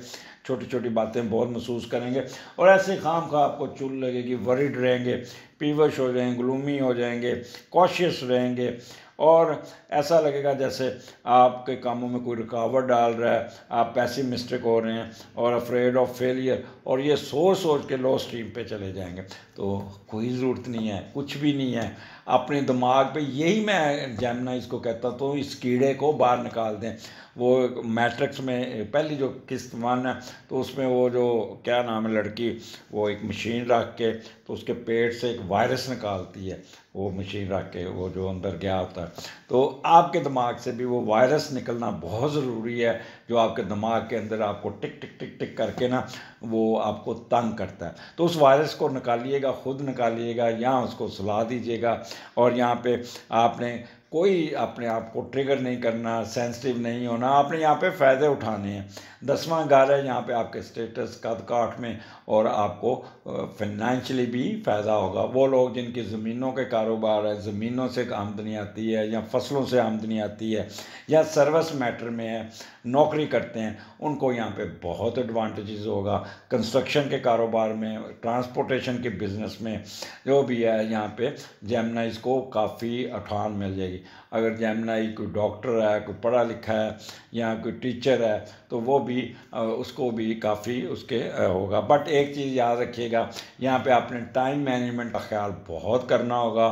छोटी छोटी बातें बहुत महसूस करेंगे, और ऐसे खाम खा आपको चुल लगेगी, वरिड रहेंगे, पीवश हो जाएंगे, ग्लूमी हो जाएंगे, कॉशियस रहेंगे, और ऐसा लगेगा जैसे आपके कामों में कोई रुकावट डाल रहा है, आप पैसिमिस्टिक हो रहे हैं और अफ्रेड ऑफ फेलियर, और ये सोच सोच के लो स्ट्रीम पे चले जाएंगे। तो कोई ज़रूरत नहीं है, कुछ भी नहीं है, अपने दिमाग पे, यही मैं जेमिनीज़ को कहता तो इस कीड़े को बाहर निकाल दें। वो मैट्रिक्स में पहली जो किस्त 1 है तो उसमें वो जो क्या नाम है लड़की, वो एक मशीन रख के तो उसके पेट से एक वायरस निकालती है, वो मशीन रख के वो जो अंदर गया होता है। तो आपके दिमाग से भी वो वायरस निकलना बहुत ज़रूरी है, जो आपके दिमाग के अंदर आपको टिक टिक टिक टिक करके ना वो आपको तंग करता है। तो उस वायरस को निकालिएगा, खुद निकालिएगा, या उसको सुला दीजिएगा। और यहाँ पे आपने कोई अपने आप को ट्रिगर नहीं करना, सेंसिटिव नहीं होना, आपने यहाँ पे फ़ायदे उठाने हैं। 10वां घर है, यहाँ पे आपके स्टेटस कद काठ में, और आपको फाइनेंशियली भी फ़ायदा होगा। वो लोग जिनकी ज़मीनों के कारोबार है, ज़मीनों से आमदनी आती है, या फसलों से आमदनी आती है, या सर्विस मैटर में है, नौकरी करते हैं, उनको यहाँ पे बहुत एडवांटेजेस होगा। कंस्ट्रक्शन के कारोबार में, ट्रांसपोर्टेशन के बिज़नेस में, जो भी है यहाँ पे जेमिनीज़ को काफ़ी उठान मिल जाएगी। अगर जेमिनी कोई डॉक्टर है, कोई पढ़ा लिखा है या कोई टीचर है, तो वो भी उसको भी काफ़ी उसके होगा। बट एक चीज़ याद रखिएगा, यहाँ पे आपने टाइम मैनेजमेंट का ख्याल बहुत करना होगा।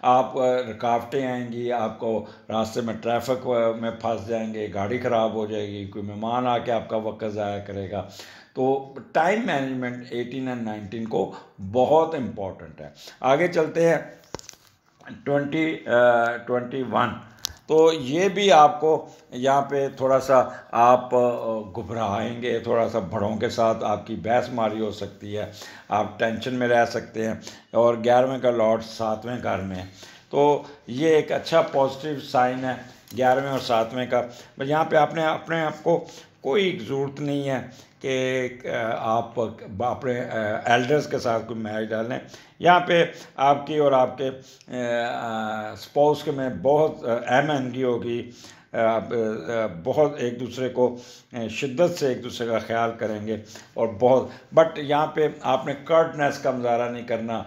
आप रुकावटें आएंगी, आपको रास्ते में ट्रैफिक में फंस जाएंगे, गाड़ी ख़राब हो जाएगी, कोई मेहमान आके आपका वक्त ज़ाया करेगा। तो टाइम मैनेजमेंट 18 एंड 19 को बहुत इम्पॉर्टेंट है। आगे चलते हैं 21। तो ये भी आपको यहाँ पे थोड़ा सा आप घबराएंगे, थोड़ा सा बड़ों के साथ आपकी बहसमारी हो सकती है, आप टेंशन में रह सकते हैं। और 11वें का लॉर्ड 7वें घर में, तो ये एक अच्छा पॉजिटिव साइन है 11वें और 7वें का। बस यहाँ पे आपने अपने आप को कोई ज़रूरत नहीं है कि आप अपने एल्डर्स के साथ कोई मैच डालें। यहाँ पे आपकी और आपके स्पाउस के में बहुत अहमदगी होगी। आप बहुत एक दूसरे को शिद्दत से एक दूसरे का ख्याल करेंगे और बहुत। बट यहाँ पे आपने कर्टनेस का मुजाहरा नहीं करना,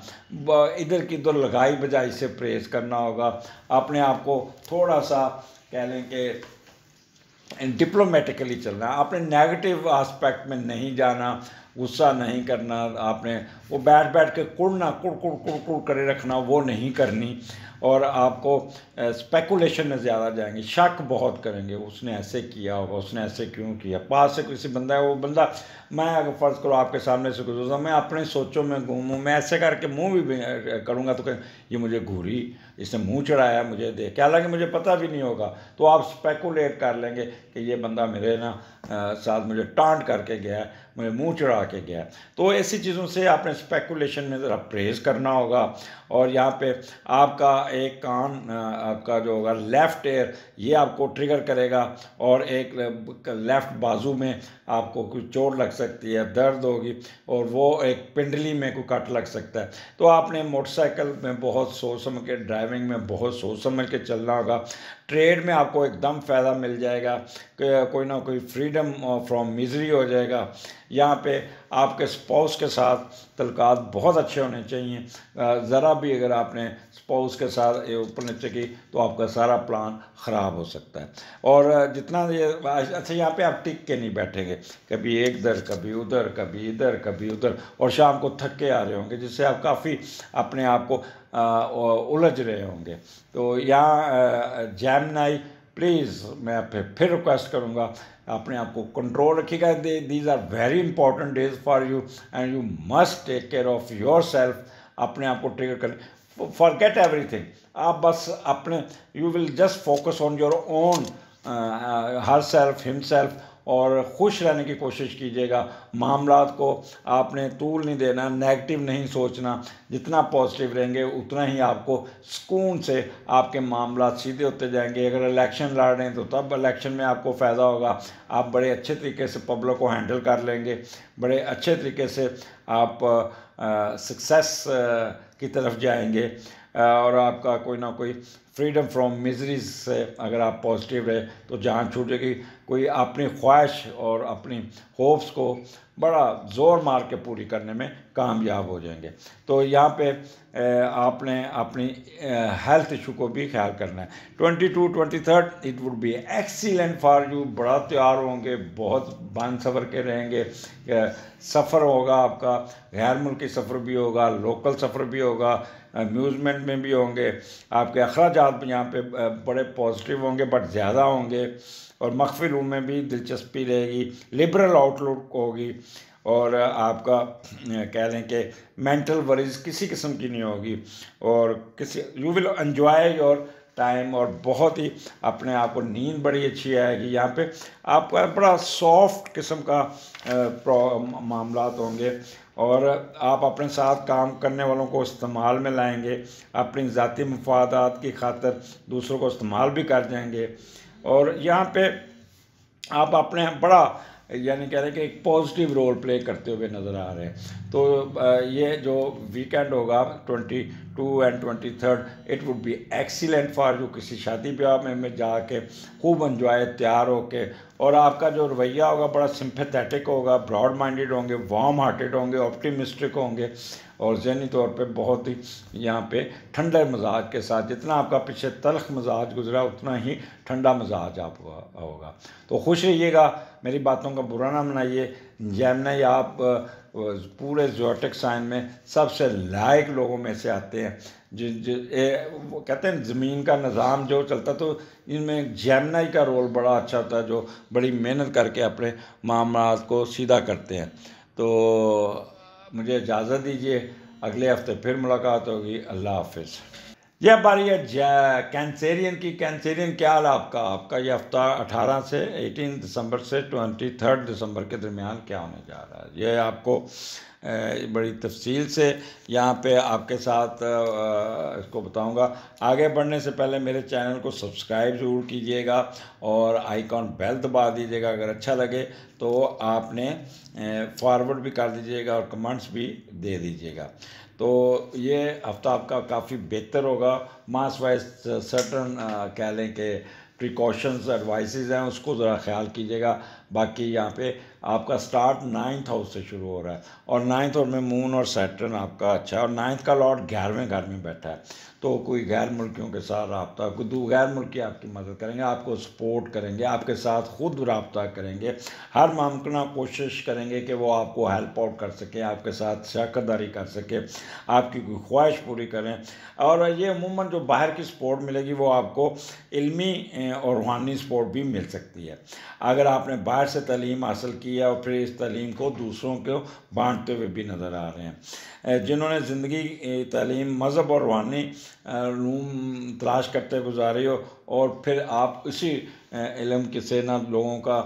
इधर की उधर लगाई बजाई से प्रेस करना होगा। अपने आप को थोड़ा सा कह लें कि डिप्लोमेटिकली चलना, आपने नेगेटिव एस्पेक्ट में नहीं जाना, गुस्सा नहीं करना, आपने वो बैठ बैठ के कुड़ना कुड़ कुड़ कुड़ कुड़ करे रखना वो नहीं करनी। और आपको स्पेकुलेशन में ज़्यादा जाएंगे, शक बहुत करेंगे, उसने ऐसे किया होगा, उसने ऐसे क्यों किया। पास से किसी बंदा है, वो बंदा, मैं अगर फ़र्ज़ करो आपके सामने से गुजरता, मैं अपने सोचों में घूमूँ, मैं ऐसे करके मुँह भी करूँगा तो कहें ये मुझे घूरी, इसने मुँह चढ़ाया मुझे देख के, हालांकि मुझे पता भी नहीं होगा। तो आप स्पेकुलेट कर लेंगे कि ये बंदा मेरे साथ मुझे टांट करके गया है, मुझे मुंह चढ़ा के गया। तो ऐसी चीज़ों से आपने स्पेकुलेशन में ज़रा परहेज़ करना होगा। और यहाँ पे आपका एक कान, आपका जो होगा लेफ़्ट ईयर, ये आपको ट्रिगर करेगा, और एक लेफ़्ट बाजू में आपको कुछ चोट लग सकती है, दर्द होगी, और वो एक पिंडली में कोई कट लग सकता है। तो आपने मोटरसाइकिल में बहुत सोच समझ के, ड्राइविंग में बहुत सोच समझ के चलना होगा। ट्रेड में आपको एकदम फ़ायदा मिल जाएगा, कोई ना कोई फ्रीडम फ्रॉम मिजरी हो जाएगा। यहाँ पे आपके स्पाउस के साथ तल्लुकात बहुत अच्छे होने चाहिए। ज़रा भी अगर आपने स्पाउस के साथ ऊपर नीचे की तो आपका सारा प्लान ख़राब हो सकता है। और जितना ये अच्छा, यहाँ पे आप टिक के नहीं बैठेंगे, कभी एक दर, कभी उधर, कभी इधर, कभी उधर, और शाम को थक के आ रहे होंगे, जिससे आप काफ़ी अपने आप को उलझ रहे होंगे। तो यहाँ जेमिनी, प्लीज़ मैं फिर रिक्वेस्ट करूँगा, अपने आप को कंट्रोल रखिएगा। These are very important days for you and you must take care of yourself. अपने आप को ट्रिगर करें, फॉरगेट एवरीथिंग। आप बस अपने, you will just focus on your own her self, him self, और खुश रहने की कोशिश कीजिएगा। मामलात को आपने तूल नहीं देना, नेगेटिव नहीं सोचना। जितना पॉजिटिव रहेंगे उतना ही आपको सुकून से आपके मामलात सीधे होते जाएंगे। अगर इलेक्शन लड़ रहे हैं तो तब इलेक्शन में आपको फ़ायदा होगा, आप बड़े अच्छे तरीके से पब्लिक को हैंडल कर लेंगे, बड़े अच्छे तरीके से आप सक्सेस की तरफ जाएंगे। और आपका कोई ना कोई फ्रीडम फ्रॉम मिजरीज से अगर आप पॉजिटिव रहे तो जान छूटेगी। कोई अपनी ख्वाहिश और अपनी होप्स को बड़ा ज़ोर मार के पूरी करने में कामयाब हो जाएंगे। तो यहाँ पे आपने अपनी हेल्थ इशू को भी ख्याल करना है। 22, 23 it would be excellent for you. बड़ा तैयार होंगे, बहुत बन सवर के रहेंगे, सफ़र होगा आपका, गैर मुल्की सफ़र भी होगा, लोकल सफ़र भी होगा, अम्यूज़मेंट में भी होंगे। आपके अखराजात यहाँ पे बड़े पॉजिटिव होंगे बट ज़्यादा होंगे। और मख्फी रूम में भी दिलचस्पी रहेगी, लिबरल आउटलुक होगी, और आपका कह लें कि मेंटल वरीज किसी किस्म की नहीं होगी, और किसी you will enjoy your time, और बहुत ही अपने आप को नींद बड़ी अच्छी आएगी। यहाँ पे आपका बड़ा सॉफ्ट किस्म का मामलात होंगे, और आप अपने साथ काम करने वालों को इस्तेमाल में लाएंगे, अपनी ज़ाती मफादात की खातिर दूसरों को इस्तेमाल भी कर जाएंगे। और यहाँ पे आप अपने बड़ा यानी कह रहे हैं कि एक पॉजिटिव रोल प्ले करते हुए नज़र आ रहे हैं। तो ये जो वीकेंड होगा 22 and 23 it would be excellent for you. किसी शादी ब्याह में जाके खूब एंजॉय, तैयार होके, और आपका जो रवैया होगा बड़ा सिंपैथेटिक होगा, ब्रॉड माइंडेड होंगे, वार्म हार्टेड होंगे, ऑप्टिमिस्टिक होंगे, और ज़हनी तौर पे बहुत ही यहाँ पे ठंडे मिजाज के साथ, जितना आपका पीछे तल्ख मिजाज गुजरा उतना ही ठंडा मिजाज आपका होगा। तो खुश रहिएगा, मेरी बातों का बुरा ना मनाइए। जेमिनी आप पूरे ज़ोडिएक साइन में सबसे लायक लोगों में से आते हैं। वो कहते हैं ज़मीन का निज़ाम जो चलता, तो इनमें जेमिनी का रोल बड़ा अच्छा होता है, जो बड़ी मेहनत करके अपने मामलात को सीधा करते हैं। तो मुझे इजाज़त दीजिए, अगले हफ्ते फिर मुलाकात होगी। अल्लाह हाफिज़। ये अब बारी है कैंसेरियन की। कैंसेरियन क्या हाल आपका? आपका ये हफ्ता 18 से 18 दिसंबर से 23 दिसंबर के दरमियान क्या होने जा रहा है, ये आपको बड़ी तफसील से यहाँ पे आपके साथ इसको बताऊँगा। आगे बढ़ने से पहले मेरे चैनल को सब्सक्राइब ज़रूर कीजिएगा और आइकॉन बेल दबा दीजिएगा। अगर अच्छा लगे तो आपने फॉरवर्ड भी कर दीजिएगा और कमेंट्स भी दे दीजिएगा। तो ये हफ्ता आपका काफ़ी बेहतर होगा। मास वाइज सर्टन कह लें कि प्रिकॉशंस एडवाइसेस हैं, उसको ज़रा ख्याल कीजिएगा। बाकी यहाँ पे आपका स्टार्ट 9th हाउस से शुरू हो रहा है और 9th हाउस में मून और सैटर्न आपका अच्छा है और 9th का लॉर्ड 11वें घर में बैठा है। तो कोई गैर मुल्कियों के साथ रब्ता, कोई दो गैर मुल्की आपकी मदद करेंगे, आपको सपोर्ट करेंगे, आपके साथ खुद रब्ता करेंगे, हर मुमकिन कोशिश करेंगे कि वो आपको हेल्प आउट कर सकें, आपके साथ शराकतदारी कर सकें, आपकी कोई ख्वाहिश पूरी करें। और ये अमूमन जो बाहर की सपोर्ट मिलेगी वो आपको इल्मी और रूहानी सपोर्ट भी मिल सकती है। अगर आपने बाहर से तालीम हासिल की है और फिर इस तालीम को दूसरों को बांटते हुए भी नज़र आ रहे हैं, जिन्होंने ज़िंदगी तालीम मज़हब और रूहानी रूम तलाश करते गुजारी हो और फिर आप इसी इल्म के से ना लोगों का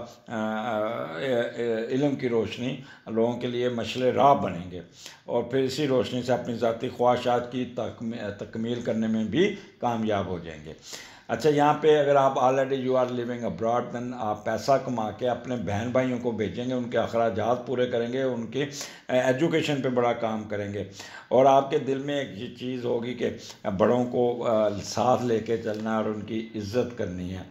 इल्म की रोशनी लोगों के लिए मशले राह बनेंगे और फिर इसी रोशनी से अपनी ज़ाती ख्वाहिशात की तकमील करने में भी कामयाब हो जाएंगे। अच्छा, यहाँ पे अगर आप already you are living abroad, then आप पैसा कमा के अपने बहन भाइयों को भेजेंगे, उनके अखराजात पूरे करेंगे, उनकी एजुकेशन पे बड़ा काम करेंगे और आपके दिल में एक ये चीज़ होगी कि बड़ों को साथ लेके चलना और उनकी इज़्ज़त करनी है।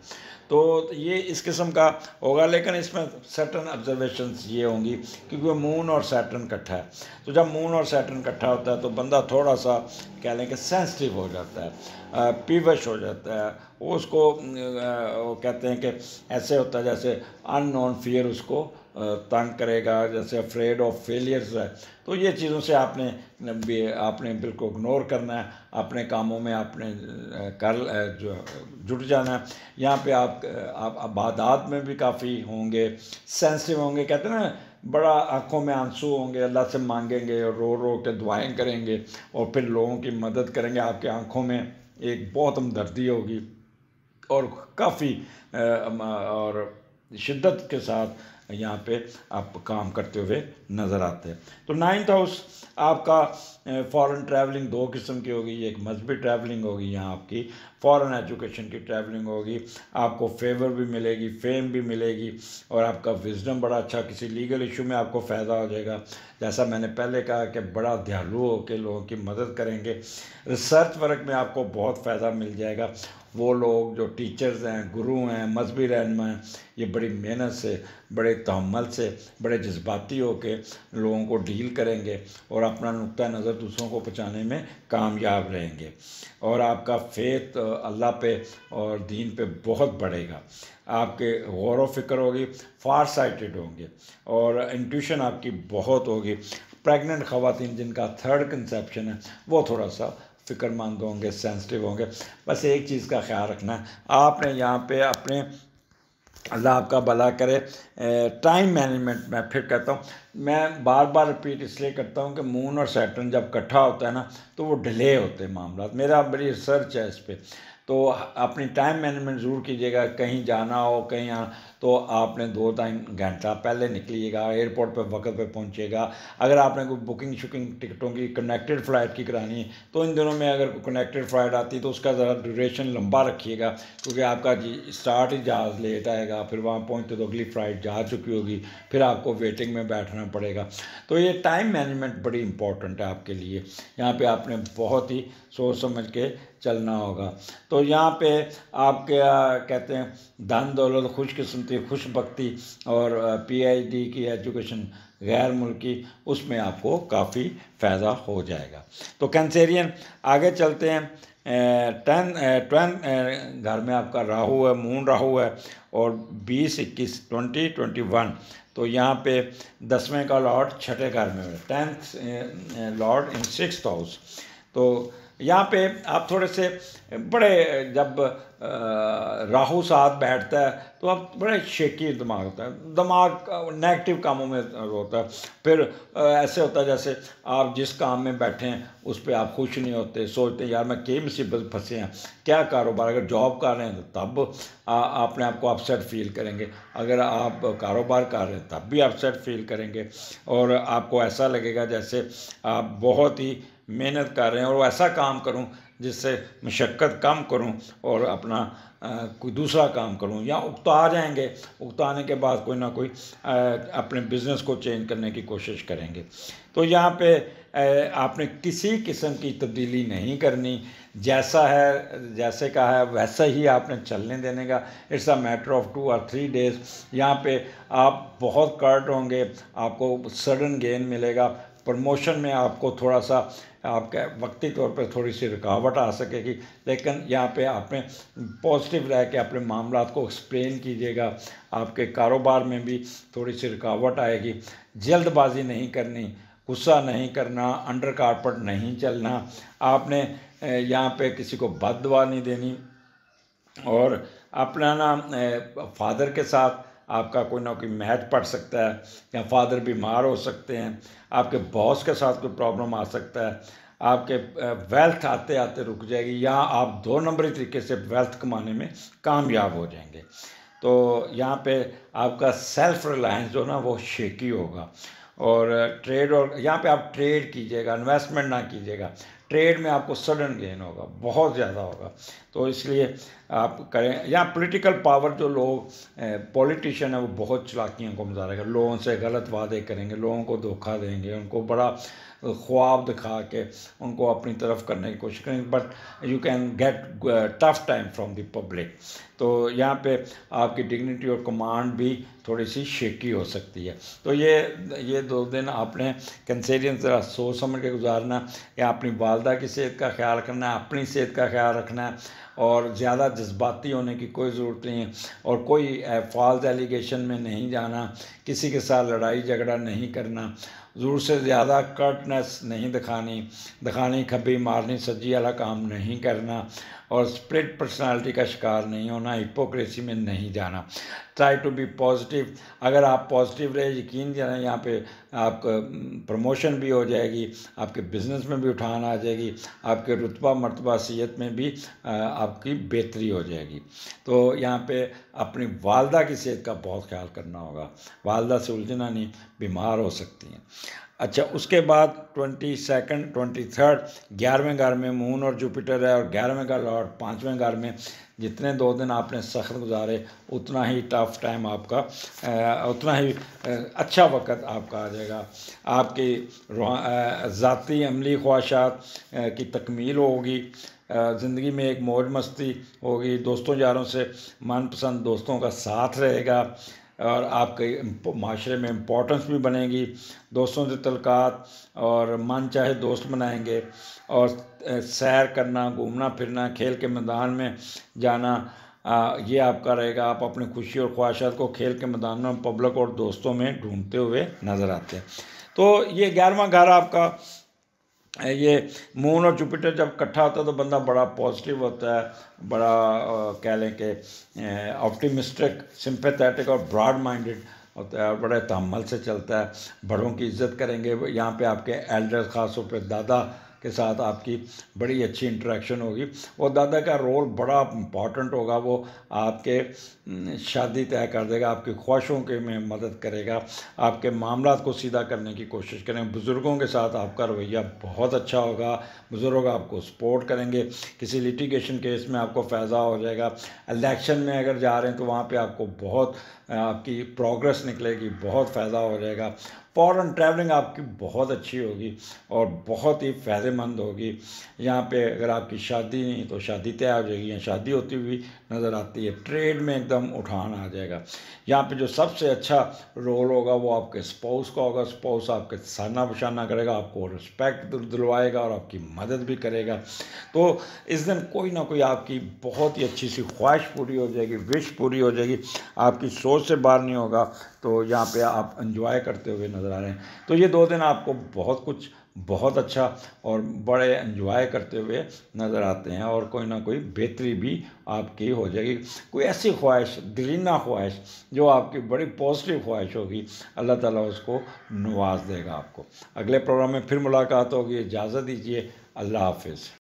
तो ये इस किस्म का होगा। लेकिन इसमें सर्टन ऑब्जर्वेशंस ये होंगी क्योंकि मून और सैटर्न इकट्ठा है। तो जब मून और सैटर्न इकट्ठा होता है तो बंदा थोड़ा सा कह लें कि सेंसिटिव हो जाता है, पीवश हो जाता है। उसको वो कहते हैं कि ऐसे होता है जैसे अननोन फियर उसको तंग करेगा, जैसे अफ्रेड ऑफ फेलियर्स है। तो ये चीज़ों से आपने बिल्कुल इग्नोर करना है, अपने कामों में आपने जो जुट जाना है। यहाँ पे आप इबादत में भी काफ़ी होंगे, सेंसिटिव होंगे, कहते हैं ना बड़ा आंखों में आंसू होंगे, अल्लाह से मांगेंगे और रो रो के दुआएं करेंगे और फिर लोगों की मदद करेंगे। आपकी आंखों में एक बहुत हमदर्दी होगी और काफ़ी और शिद्दत के साथ यहाँ पे आप काम करते हुए नज़र आते हैं। तो 9th हाउस आपका फॉरेन ट्रैवलिंग दो किस्म की होगी, एक मजहबी ट्रैवलिंग होगी, यहाँ आपकी फॉरेन एजुकेशन की ट्रैवलिंग होगी, आपको फेवर भी मिलेगी, फेम भी मिलेगी और आपका विजडम बड़ा अच्छा, किसी लीगल इशू में आपको फ़ायदा हो जाएगा। जैसा मैंने पहले कहा कि बड़ा दयालु होकर लोगों की मदद करेंगे। रिसर्च वर्क में आपको बहुत फ़ायदा मिल जाएगा। वो लोग जो टीचर्स हैं, गुरु हैं, मजहबी रहनुमा हैं, ये बड़ी मेहनत से, बड़े तहम्मुल से, बड़े जज्बाती होके लोगों को डील करेंगे और अपना नुक्ता नज़र दूसरों को पहुँचाने में कामयाब रहेंगे और आपका फेथ अल्लाह पे और दीन पे बहुत बढ़ेगा। आपके गौर व फिक्र होगी, फार साइटेड होंगे और इंट्यूशन आपकी बहुत होगी। प्रेग्नेंट ख़वातीन जिनका थर्ड कंसेप्शन है वो थोड़ा सा फ़िक्रमंद होंगे, सेंसिटिव होंगे। बस एक चीज़ का ख्याल रखना है आपने यहाँ पे अपने, अल्लाह आपका भला करे, टाइम मैनेजमेंट। मैं फिर कहता हूँ, मैं बार बार रिपीट इसलिए करता हूँ कि मून और सैटर्न जब इकट्ठा होता है ना तो वो डिले होते हैं मामला। मेरा बड़ी रिसर्च है इस पर। तो अपनी टाइम मैनेजमेंट ज़रूर कीजिएगा। कहीं जाना हो, कहीं आना, तो आपने 2-3 घंटा पहले निकलिएगा, एयरपोर्ट पर वक्त पे पहुंचिएगा। अगर आपने कोई बुकिंग शुकिंग टिकटों की कनेक्टेड फ़्लाइट की करानी है तो इन दिनों में अगर कनेक्टेड फ़्लाइट आती है तो उसका ज़रा ड्यूरेशन लंबा रखिएगा, क्योंकि आपका स्टार्ट ही जहाज़ लेट आएगा, फिर वहाँ पहुँचते तो अगली फ़्लाइट जा चुकी होगी, फिर आपको वेटिंग में बैठना पड़ेगा। तो ये टाइम मैनेजमेंट बड़ी इंपॉर्टेंट है आपके लिए। यहाँ पर आपने बहुत ही सोच समझ के चलना होगा। तो यहाँ पे आप क्या कहते हैं, धन दौलत, खुशकिस्मती, खुशबख्ती और PhD की एजुकेशन गैर मुल्की, उसमें आपको काफ़ी फ़ायदा हो जाएगा। तो कैंसेरियन आगे चलते हैं। 10 घर में आपका राहु है, मून राहु है, और 20, 21, 20, 21, तो यहाँ पे 10वें का लॉर्ड छठे घर में है, 10th लॉर्ड इन 6th हाउस। तो यहाँ पे आप थोड़े से बड़े, जब राहु साथ बैठता है तो आप बड़े शेकी दिमाग होता है, दिमाग नेगेटिव कामों में होता है। फिर ऐसे होता है जैसे आप जिस काम में बैठे हैं उस पर आप खुश नहीं होते, सोचते हैं यार मैं क्या मुसीबत फंसे हैं, क्या कारोबार, अगर जॉब कर रहे हैं तो तब अपने आप को अपसेट फील करेंगे, अगर आप कारोबार कर रहे हैं तब भी अपसेट फील करेंगे, और आपको ऐसा लगेगा जैसे आप बहुत ही मेहनत कर रहे हैं और ऐसा काम करूं जिससे मशक्क़त कम करूं और अपना कोई दूसरा काम करूं, या उकता जाएंगे, उकताने के बाद कोई ना कोई अपने बिज़नेस को चेंज करने की कोशिश करेंगे। तो यहाँ पे आपने किसी किस्म की तब्दीली नहीं करनी, जैसा है जैसे का है वैसा ही आपने चलने देने का। इट्स अ मैटर ऑफ 2 और 3 डेज़। यहाँ पे आप बहुत कर्ट होंगे, आपको सडन गेन मिलेगा, प्रमोशन में आपको थोड़ा सा आपके वक्ती तौर पर थोड़ी सी रुकावट आ सकेगी, लेकिन यहाँ पे आपने पॉजिटिव रह के अपने मामला को एक्सप्लेन कीजिएगा। आपके कारोबार में भी थोड़ी सी रुकावट आएगी, जल्दबाजी नहीं करनी, गुस्सा नहीं करना, अंडर कारपेट नहीं चलना, आपने यहाँ पे किसी को बददुआ नहीं देनी, और अपना ना फादर के साथ आपका कोई ना कोई मैच पड़ सकता है, या फादर बीमार हो सकते हैं, आपके बॉस के साथ कोई प्रॉब्लम आ सकता है, आपके वेल्थ आते आते रुक जाएगी, या आप 2 नंबरी तरीके से वेल्थ कमाने में कामयाब हो जाएंगे। तो यहाँ पे आपका सेल्फ रिलायंस जो ना वो शेकी होगा, और ट्रेड, और यहाँ पे आप ट्रेड कीजिएगा, इन्वेस्टमेंट ना कीजिएगा, ट्रेड में आपको सडन गेन होगा, बहुत ज़्यादा होगा, तो इसलिए आप करें। या पॉलिटिकल पावर जो लोग पॉलिटिशियन है वो बहुत चालाकियों को मुजाहरा कर, लोगों से गलत वादे करेंगे, लोगों को धोखा देंगे, उनको बड़ा ख्वाब दिखा के उनको अपनी तरफ करने की कोशिश करेंगे, but you can get tough time from the public. तो यहाँ पे आपकी डिग्निटी और कमांड भी थोड़ी सी शेकी हो सकती है। तो ये 2 दिन आपने कैंसेरियन ज़रा सोच समझ के गुजारना, या अपनी वालदा की सेहत का ख्याल रखना है, अपनी सेहत का ख्याल रखना है, और ज़्यादा जज्बाती होने की कोई ज़रूरत नहीं है, और कोई फॉल्स एलिगेशन में नहीं जाना, किसी के साथ लड़ाई झगड़ा नहीं करना, ज़रूर से ज़्यादा कर्टनेस नहीं दिखानी, खब्बी मारनी सज्जी वाला काम नहीं करना, और स्प्लिट पर्सनालिटी का शिकार नहीं होना, हिपोक्रेसी में नहीं जाना। Try to be positive. अगर आप पॉजिटिव रहे, यकीन जाने यहाँ पे आपका प्रमोशन भी हो जाएगी, आपके बिज़नेस में भी उठान आ जाएगी, आपके रुतबा मर्तबा सीयत में भी आपकी बेहतरी हो जाएगी। तो यहाँ पे अपनी वालदा की सेहत का बहुत ख्याल करना होगा, वालदा से उलझना नहीं, बीमार हो सकती हैं। अच्छा, उसके बाद 22nd 23rd 11वें घर में मून और जुपिटर है, और 11वें का लॉर्ड 5वें घर में। जितने 2 दिन आपने सख्त गुजारे उतना ही टफ टाइम आपका, उतना ही अच्छा वक्त आपका आ जाएगा। आपकी ज़ाती अमली ख्वाहिशात की तकमील होगी, ज़िंदगी में एक मौज मस्ती होगी, दोस्तों यारों से मनपसंद दोस्तों का साथ रहेगा, और आपके माशरे में इम्पोर्टेंस भी बनेगी, दोस्तों से तलकात और मन चाहे दोस्त बनाएंगे, और सैर करना, घूमना फिरना, खेल के मैदान में जाना, ये आपका रहेगा। आप अपनी खुशी और ख्वाहिशात को खेल के मैदान में, पब्लिक और दोस्तों में ढूंढते हुए नज़र आते हैं। तो ये 11वां घर आपका, ये मून और जुपिटर जब इकट्ठा होता है तो बंदा बड़ा पॉजिटिव होता है, बड़ा कह लें कि ऑप्टिमिस्टिक, सिंपैथेटिक और ब्रॉड माइंडेड होता है, और बड़े तहम्मुल से चलता है, बड़ों की इज़्ज़त करेंगे। यहाँ पे आपके एल्डर्स, ख़ास तौर पे दादा के साथ आपकी बड़ी अच्छी इंटरेक्शन होगी, और दादा का रोल बड़ा इम्पॉर्टेंट होगा, वो आपके शादी तय कर देगा, आपकी ख्वाहिशों के में मदद करेगा, आपके मामला को सीधा करने की कोशिश करें। बुज़ुर्गों के साथ आपका रवैया बहुत अच्छा होगा, बुज़ुर्ग आपको सपोर्ट करेंगे, किसी लिटिगेशन केस में आपको फ़ायदा हो जाएगा। इलेक्शन में अगर जा रहे हैं तो वहाँ पे आपको बहुत आपकी प्रोग्रेस निकलेगी, बहुत फ़ायदा हो जाएगा। फ़ौरन ट्रैवलिंग आपकी बहुत अच्छी होगी और बहुत ही फ़ायदेमंद होगी। यहाँ पे अगर आपकी शादी नहीं तो शादी तय हो जाएगी, या शादी होती हुई नज़र आती है, ट्रेड में एकदम उठान आ जाएगा। यहाँ पे जो सबसे अच्छा रोल होगा वो आपके स्पाउस का होगा। स्पाउस आपके साना बशाना करेगा, आपको रिस्पेक्ट दिलवाएगा और आपकी मदद भी करेगा। तो इस दिन कोई ना कोई आपकी बहुत ही अच्छी सी ख्वाहिश पूरी हो जाएगी, विश पूरी हो जाएगी, आपकी सोच से बाहर नहीं होगा। तो यहाँ पे आप एंजॉय करते हुए नज़र आ रहे हैं। तो ये 2 दिन आपको बहुत कुछ बहुत अच्छा और बड़े एंजॉय करते हुए नज़र आते हैं, और कोई ना कोई बेहतरी भी आपकी हो जाएगी। कोई ऐसी ख्वाहिश, दिलीना ख्वाहिश जो आपकी बड़ी पॉजिटिव ख्वाहिश होगी, अल्लाह ताला उसको नवाज देगा आपको। अगले प्रोग्राम में फिर मुलाकात होगी। इजाज़त दीजिए। अल्लाह हाफिज़।